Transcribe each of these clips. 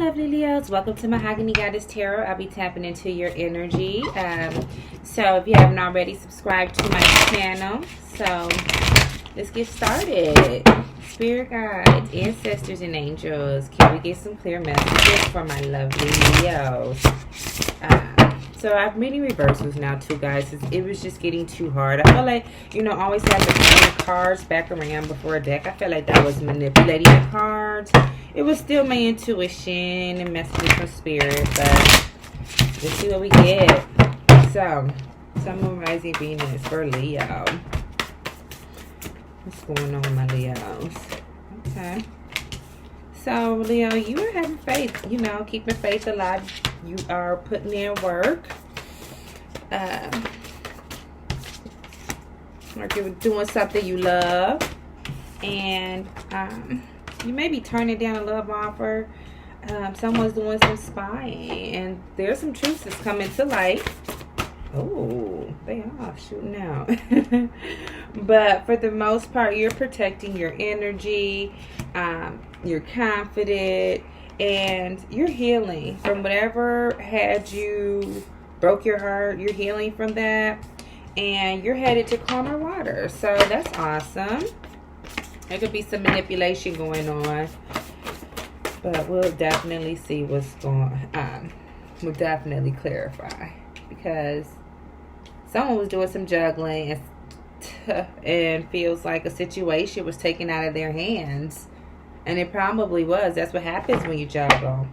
lovely Leos, welcome to Mahogany Goddess Tarot. I'll be tapping into your energy. So if you haven't already, subscribed to my channel. So let's get started. Spirit guides, ancestors, and angels, can we get some clear messages for my lovely Leos? So I'm reading reversals now too, guys. It was just getting too hard. I feel like, always have to turn the cards back around before a deck. I feel like that was manipulating the cards. It was still my intuition and messages from spirit, but let's see what we get. So, Sun, Moon, Rising, Venus for Leo. What's going on with my Leos? Okay. So, Leo, you are having faith, keeping faith alive. You are putting in work. Like you're doing something you love. And you may be turning down a love offer. Someone's doing some spying. And there's some truths that's coming to light. Oh, they are shooting out. But for the most part, you're protecting your energy. You're confident. And you're healing from whatever had you broke your heart. You're healing from that. And you're headed to calmer water. So that's awesome. There could be some manipulation going on. But we'll definitely see what's going on. We'll definitely clarify. Because someone was doing some juggling and feels like a situation was taken out of their hands. And it probably was. That's what happens when you juggle.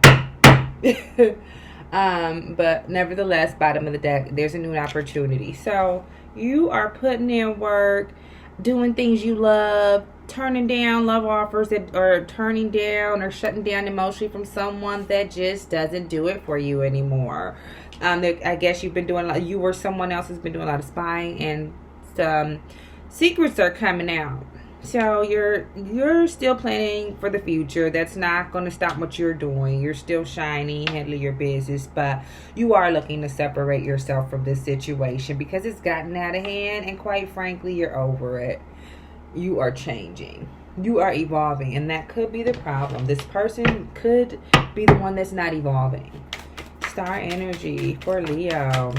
But nevertheless, bottom of the deck, there's a new opportunity. So you are putting in work, doing things you love, turning down love offers or turning down or shutting down emotionally from someone that just doesn't do it for you anymore. I guess you've been doing a lot. You or someone else has been doing a lot of spying, and some secrets are coming out. So you're still planning for the future. That's not going to stop what you're doing. You're still shining, handling your business, but you are looking to separate yourself from this situation because it's gotten out of hand, and quite frankly, you're over it. You are changing. You are evolving, and that could be the problem. This person could be the one that's not evolving. Star energy for Leo.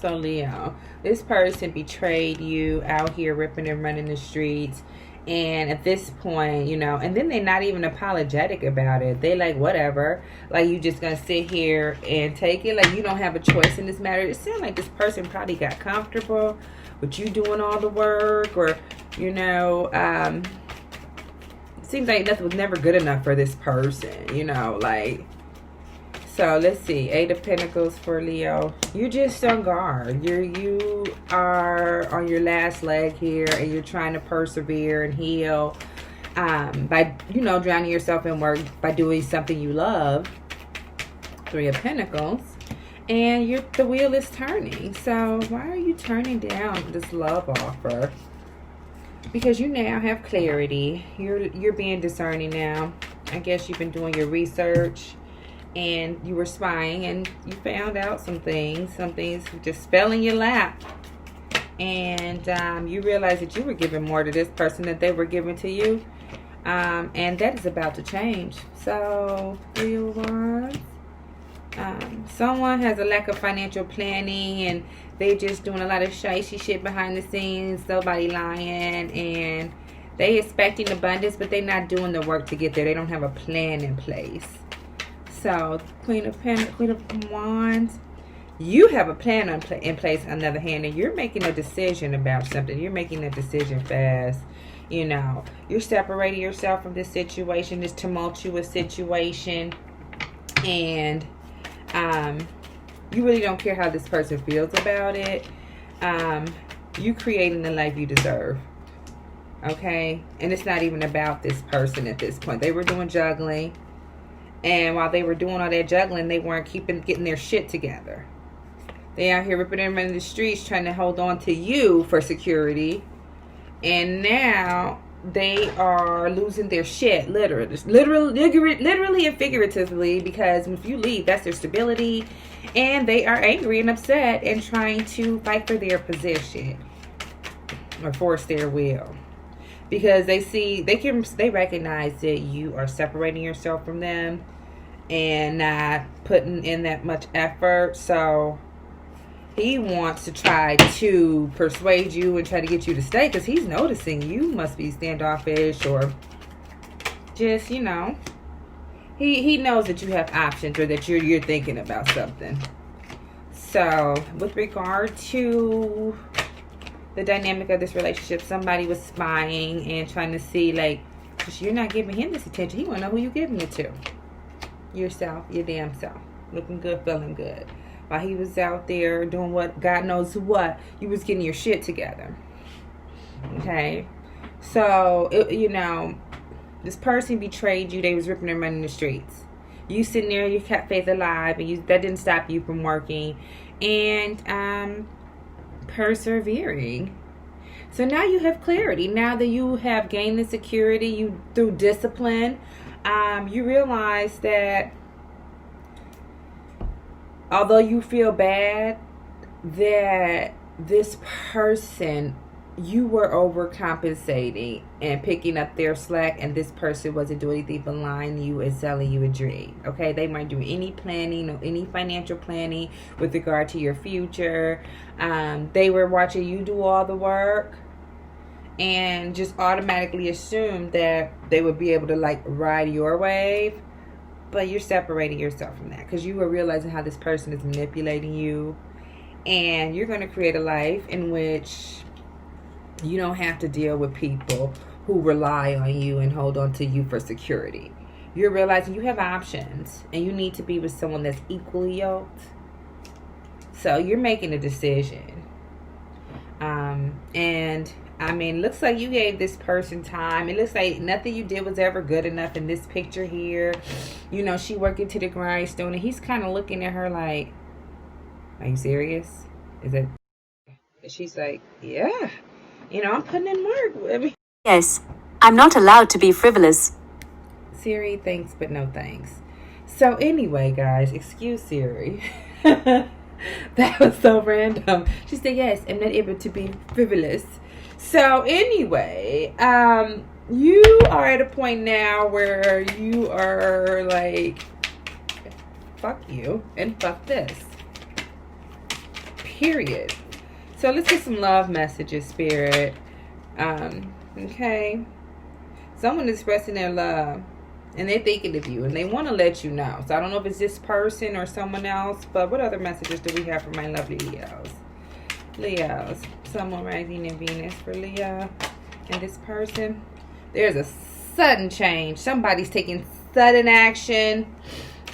So Leo, this person betrayed you, out here ripping and running the streets, and at this point, and then they're not even apologetic about it. They like, whatever, like you just gonna sit here and take it, like you don't have a choice in this matter. It seems like this person probably got comfortable with you doing all the work, or it seems like nothing was never good enough for this person, So let's see. 8 of Pentacles for Leo. You're just on guard. You are on your last leg here, and you're trying to persevere and heal by drowning yourself in work, by doing something you love. 3 of Pentacles, and the wheel is turning. So why are you turning down this love offer? Because you now have clarity. You're being discerning now. I guess you've been doing your research. And you were spying, and you found out some things just fell in your lap. And you realized that you were giving more to this person than they were giving to you. And that is about to change. So, 3 of Wands. Someone has a lack of financial planning, and they're just doing a lot of shady shit behind the scenes. Nobody lying, and they expecting abundance, but they're not doing the work to get there. They don't have a plan in place. So, Queen of Wands, you have a plan in place, on the other hand, and you're making a decision about something. You're making a decision fast. You're separating yourself from this situation, this tumultuous situation, and you really don't care how this person feels about it. You creating the life you deserve. Okay? And it's not even about this person at this point. They were doing juggling. And while they were doing all that juggling, they weren't getting their shit together. They out here ripping and running the streets trying to hold on to you for security. And now they are losing their shit, literally and figuratively, because if you leave, that's their stability. And they are angry and upset and trying to fight for their position or force their will. Because they recognize that you are separating yourself from them, and not putting in that much effort. So he wants to try to persuade you and try to get you to stay, because he's noticing you must be standoffish, or just, you know, he knows that you have options, or that you're thinking about something. So with regard to the dynamic of this relationship, somebody was spying and trying to see, like, you're not giving him this attention. He want to know who you giving it to. Yourself, your damn self. Looking good, feeling good. While he was out there doing what, God knows what, you was getting your shit together. Okay? So, you know, this person betrayed you. They was ripping their money in the streets. You sitting there, you kept faith alive, and that didn't stop you from working and persevering. So now you have clarity. Now that you have gained the security, you through discipline, you realize that although you feel bad, that this person, you were overcompensating and picking up their slack, and this person wasn't doing anything but lying to you and selling you a dream. Okay, they weren't doing any planning or any financial planning with regard to your future. They were watching you do all the work and just automatically assumed that they would be able to, like, ride your wave. But you're separating yourself from that, because you are realizing how this person is manipulating you, and you're going to create a life in which you don't have to deal with people who rely on you and hold on to you for security. You're realizing you have options, and you need to be with someone that's equally yoked. So you're making a decision. And I mean, looks like you gave this person time. It looks like nothing you did was ever good enough in this picture here. You know, she working to the grindstone, and he's kind of looking at her like, are you serious? Is it? She's like, yeah. You know, I'm putting in work. I mean, yes, I'm not allowed to be frivolous. Siri, thanks, but no thanks. So anyway, guys, excuse Siri. That was so random. She said, yes, I'm not able to be frivolous. So anyway, you are at a point now where you are like, fuck you and fuck this. Period. So let's get some love messages, Spirit. Okay. Someone is expressing their love, and they're thinking of you, and they want to let you know. So I don't know if it's this person or someone else, but what other messages do we have for my lovely Leos? Leos. Someone rising in Venus for Leo. And this person, there's a sudden change. Somebody's taking sudden action.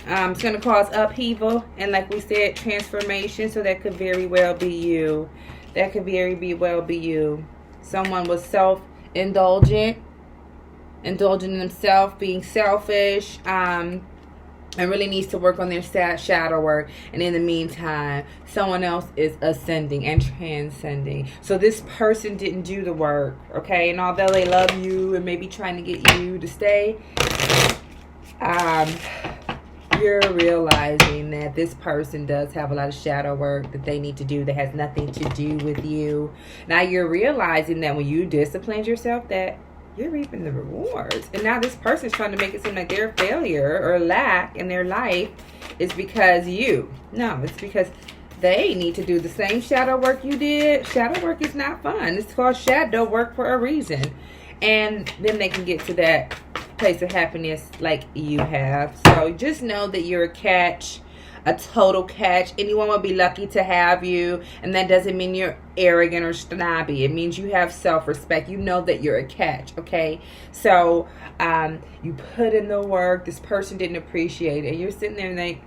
It's going to cause upheaval, and like we said, transformation. So that could very well be you. That could very well be you. Someone was self-indulgent, indulging in themselves, being selfish, and really needs to work on their shadow work. And in the meantime, someone else is ascending and transcending. So this person didn't do the work, okay? And although they love you and maybe trying to get you to stay, you're realizing that this person does have a lot of shadow work that they need to do that has nothing to do with you. Now you're realizing that when you disciplined yourself, that you're reaping the rewards. And now this person's trying to make it seem like their failure or lack in their life is because you. No, it's because they need to do the same shadow work you did. Shadow work is not fun. It's called shadow work for a reason. And then they can get to that place of happiness like you have. So just know that you're a catch, a total catch. Anyone will be lucky to have you, and that doesn't mean you're arrogant or snobby. It means you have self-respect. You know that you're a catch, okay? So you put in the work. This person didn't appreciate it, and you're sitting there and like,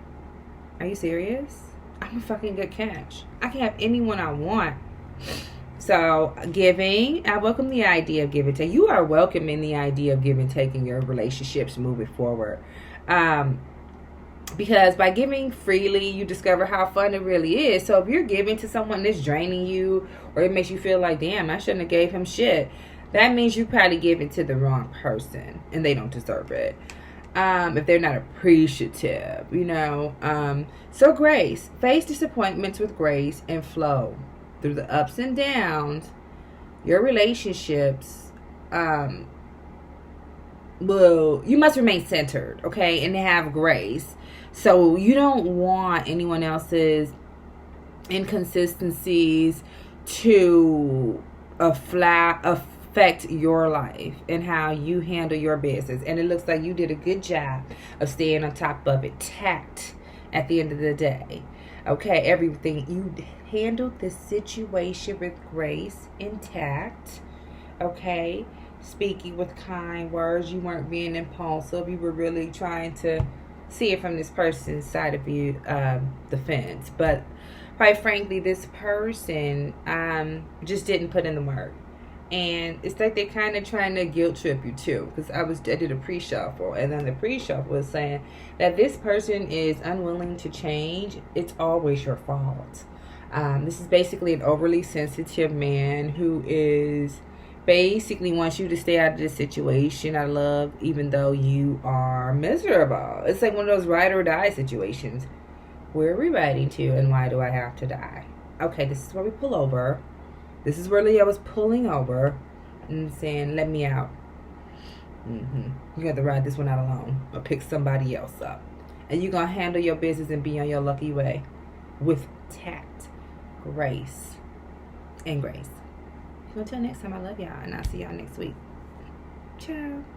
are you serious? I'm a fucking good catch. I can have anyone I want. So, giving, I welcome the idea of give and take. You are welcoming the idea of give and take in your relationships moving forward. Because by giving freely, you discover how fun it really is. So, if you're giving to someone that's draining you, or it makes you feel like, damn, I shouldn't have gave him shit, that means you probably give it to the wrong person, and they don't deserve it. If they're not appreciative, you know. So, grace. Face disappointments with grace and flow. Through the ups and downs, your relationships, well, you must remain centered, okay, and have grace. So you don't want anyone else's inconsistencies to affect your life and how you handle your business. And it looks like you did a good job of staying on top of it. Tact at the end of the day. Okay, everything. You handled the situation with grace and tact. Okay, speaking with kind words. You weren't being impulsive. You were really trying to see it from this person's side of you, the fence. But quite frankly, this person just didn't put in the work. And it's like they're kind of trying to guilt trip you too. Because I did a pre-shuffle. And then the pre-shuffle was saying that this person is unwilling to change. It's always your fault. This is basically an overly sensitive man who is basically wants you to stay out of this situation. I love, even though you are miserable. It's like one of those ride or die situations. Where are we riding to, and why do I have to die? Okay, this is where we pull over. This is where Leo was pulling over and saying, let me out. You have to ride this one out alone or pick somebody else up. And you're going to handle your business and be on your lucky way with tact, grace, and grace. Until next time, I love y'all, and I'll see y'all next week. Ciao.